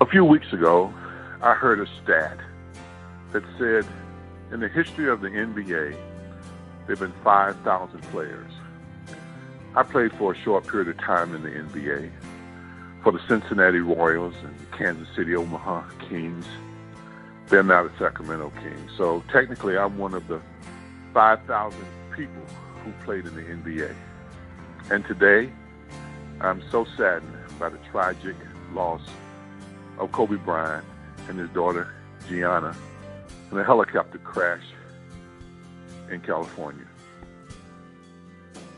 A few weeks ago, I heard a stat that said in the history of the NBA, there have been 5,000 players. I played for a short period of time in the NBA for the Cincinnati Royals and Kansas City Omaha Kings. They're now the Sacramento Kings. So technically, I'm one of the 5,000 people who played in the NBA. And today, I'm so saddened by the tragic loss of Kobe Bryant and his daughter, Gianna, in a helicopter crash in California.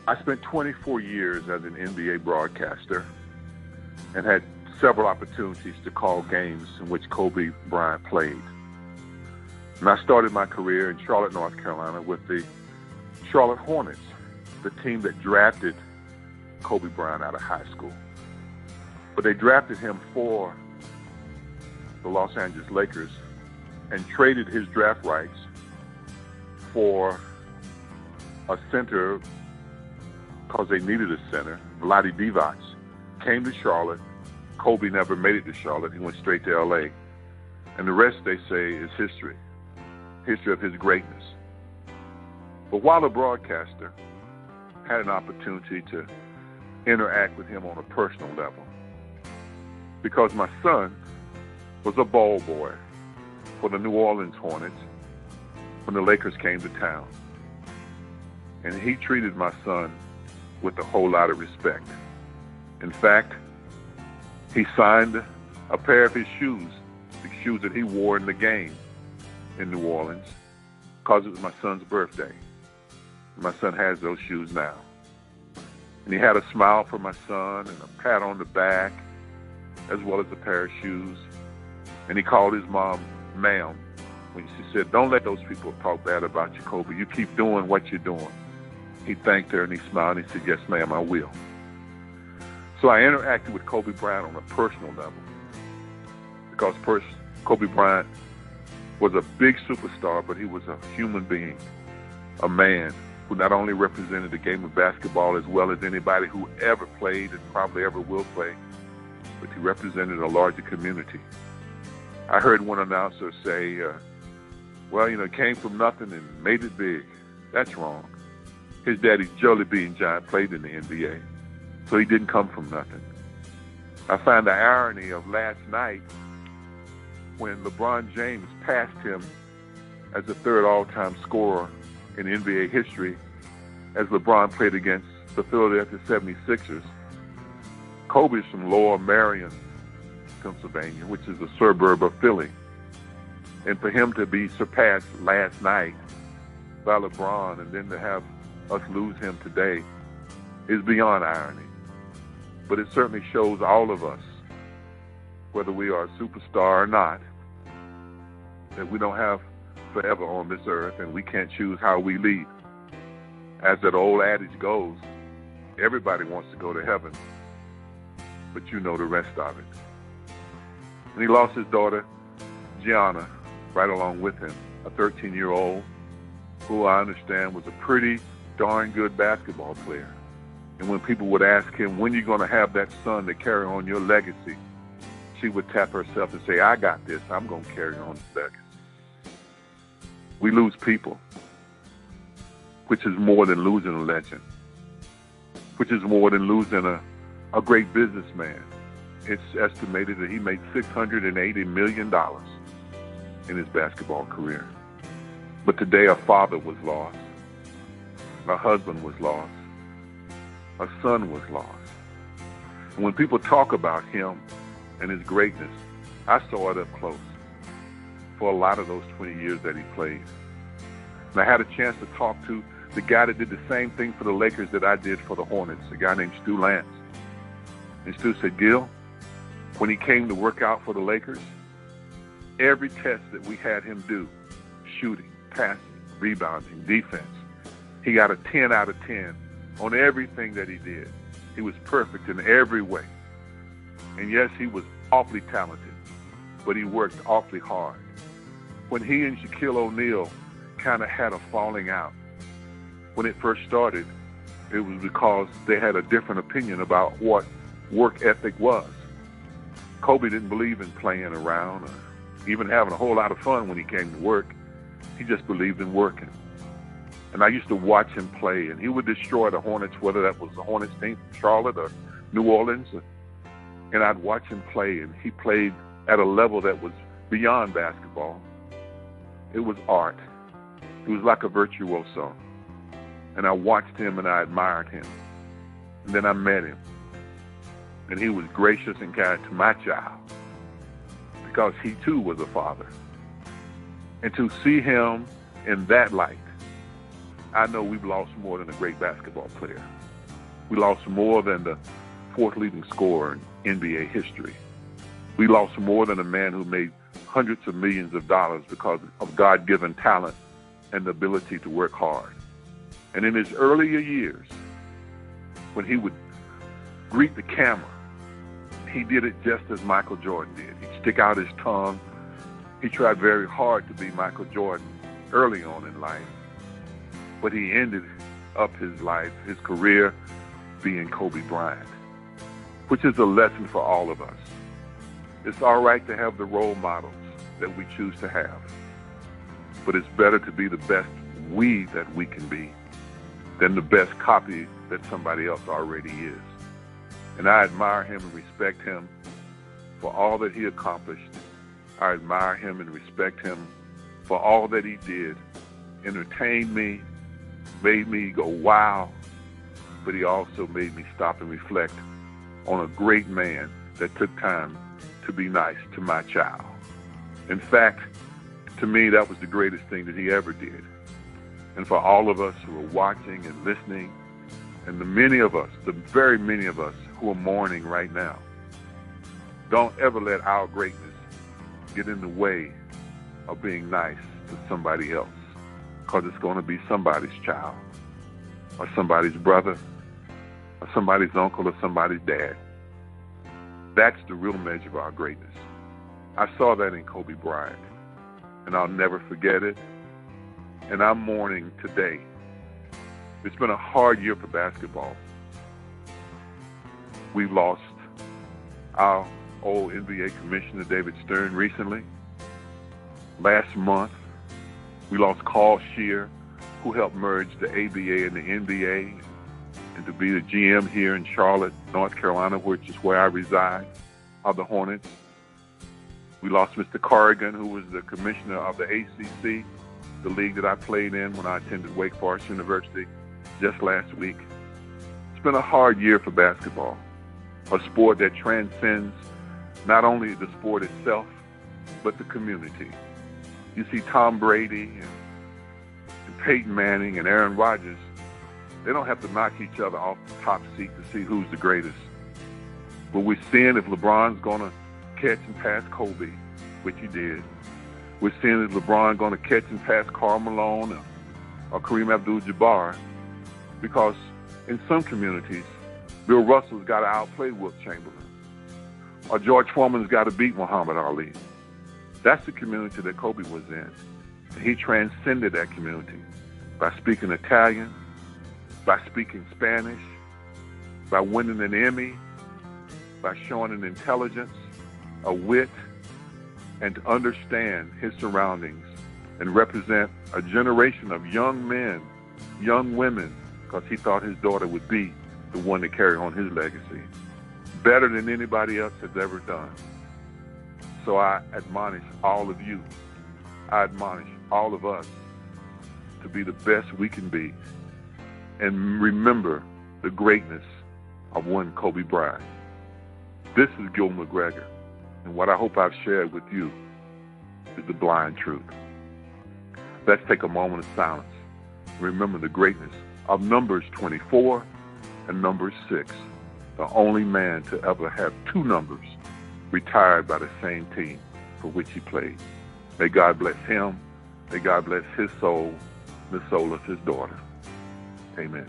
I spent 24 years as an NBA broadcaster and had several opportunities to call games in which Kobe Bryant played. And I started my career in Charlotte, North Carolina with the Charlotte Hornets, the team that drafted Kobe Bryant out of high school. But they drafted him for the Los Angeles Lakers and traded his draft rights for a center because they needed a center. Vlade Divac came to Charlotte. Kobe never made it to Charlotte. He went straight to L.A. And the rest, they say, is history of his greatness. But while a broadcaster, had an opportunity to interact with him on a personal level, because my son was a ball boy for the New Orleans Hornets when the Lakers came to town. And he treated my son with a whole lot of respect. In fact, he signed a pair of his shoes, the shoes that he wore in the game in New Orleans, because it was my son's birthday. My son has those shoes now. And he had a smile for my son and a pat on the back, as well as a pair of shoes. And he called his mom, ma'am, when she said, "Don't let those people talk bad about you, Kobe. You keep doing what you're doing." He thanked her and he smiled and he said, "Yes, ma'am, I will." So I interacted with Kobe Bryant on a personal level because Kobe Bryant was a big superstar, but he was a human being, a man who not only represented the game of basketball as well as anybody who ever played and probably ever will play, but he represented a larger community. I heard one announcer say, well, came from nothing and made it big. That's wrong. His daddy, Jolie Bean Giant, played in the NBA, so he didn't come from nothing. I find the irony of last night when LeBron James passed him as the third all-time scorer in NBA history as LeBron played against the Philadelphia 76ers. Kobe's from Lower Merion, Pennsylvania, which is a suburb of Philly. And for him to be surpassed last night by LeBron and then to have us lose him today is beyond irony. But it certainly shows all of us, whether we are a superstar or not, that we don't have forever on this earth and we can't choose how we leave. As that old adage goes, everybody wants to go to heaven, but you know the rest of it. And he lost his daughter, Gianna, right along with him, a 13-year-old who I understand was a pretty darn good basketball player. And when people would ask him, when are you going to have that son to carry on your legacy, she would tap herself and say, I got this. I'm going to carry on the legacy. We lose people, which is more than losing a legend, which is more than losing a great businessman. It's estimated that he made $680 million in his basketball career. But today a father was lost, a husband was lost, a son was lost. And when people talk about him and his greatness, I saw it up close for a lot of those 20 years that he played. And I had a chance to talk to the guy that did the same thing for the Lakers that I did for the Hornets, a guy named Stu Lance. And Stu said, Gil, when he came to work out for the Lakers, every test that we had him do, shooting, passing, rebounding, defense, he got a 10 out of 10 on everything that he did. He was perfect in every way. And yes, he was awfully talented, but he worked awfully hard. When he and Shaquille O'Neal kind of had a falling out, when it first started, it was because they had a different opinion about what work ethic was. Kobe didn't believe in playing around or even having a whole lot of fun when he came to work. He just believed in working. And I used to watch him play, and he would destroy the Hornets, whether that was the Hornets team from Charlotte or New Orleans. And I'd watch him play, and he played at a level that was beyond basketball. It was art. It was like a virtuoso. And I watched him, and I admired him. And then I met him. And he was gracious and kind to my child because he, too, was a father. And to see him in that light, I know we've lost more than a great basketball player. We lost more than the fourth leading scorer in NBA history. We lost more than a man who made hundreds of millions of dollars because of God-given talent and the ability to work hard. And in his earlier years, when he would greet the camera, he did it just as Michael Jordan did. He'd stick out his tongue. He tried very hard to be Michael Jordan early on in life, but he ended up his life, his career, being Kobe Bryant, which is a lesson for all of us. It's all right to have the role models that we choose to have, but it's better to be the best that we can be than the best copy that somebody else already is. And I admire him and respect him for all that he accomplished. I admire him and respect him for all that he did. Entertained me, made me go wow, but he also made me stop and reflect on a great man that took time to be nice to my child. In fact, to me, that was the greatest thing that he ever did. And for all of us who are watching and listening, and the many of us, the very many of us who are mourning right now, don't ever let our greatness get in the way of being nice to somebody else, because it's going to be somebody's child, or somebody's brother, or somebody's uncle, or somebody's dad. That's the real measure of our greatness. I saw that in Kobe Bryant, and I'll never forget it. And I'm mourning today. It's been a hard year for basketball. We've lost our old NBA Commissioner, David Stern, recently. Last month, we lost Carl Shear, who helped merge the ABA and the NBA, and to be the GM here in Charlotte, North Carolina, which is where I reside, of the Hornets. We lost Mr. Corrigan, who was the commissioner of the ACC, the league that I played in when I attended Wake Forest University just last week. It's been a hard year for basketball, a sport that transcends not only the sport itself, but the community. You see Tom Brady and Peyton Manning and Aaron Rodgers, they don't have to knock each other off the top seat to see who's the greatest. But we're seeing if LeBron's going to catch and pass Kobe, which he did. We're seeing if LeBron going to catch and pass Karl Malone or Kareem Abdul-Jabbar, because in some communities, Bill Russell's got to outplay Wilt Chamberlain, or George Foreman's got to beat Muhammad Ali. That's the community that Kobe was in. And he transcended that community by speaking Italian, by speaking Spanish, by winning an Emmy, by showing an intelligence, a wit, and to understand his surroundings and represent a generation of young men, young women, because he thought his daughter would be the one to carry on his legacy better than anybody else has ever done. So I admonish all of you, I admonish all of us to be the best we can be and remember the greatness of one Kobe Bryant. This is Gil McGregor, and what I hope I've shared with you is the blind truth. Let's take a moment of silence. Remember the greatness of Numbers 24 and Numbers 6, the only man to ever have two numbers retired by the same team for which he played. May God bless him. May God bless his soul, the soul of his daughter. Amen.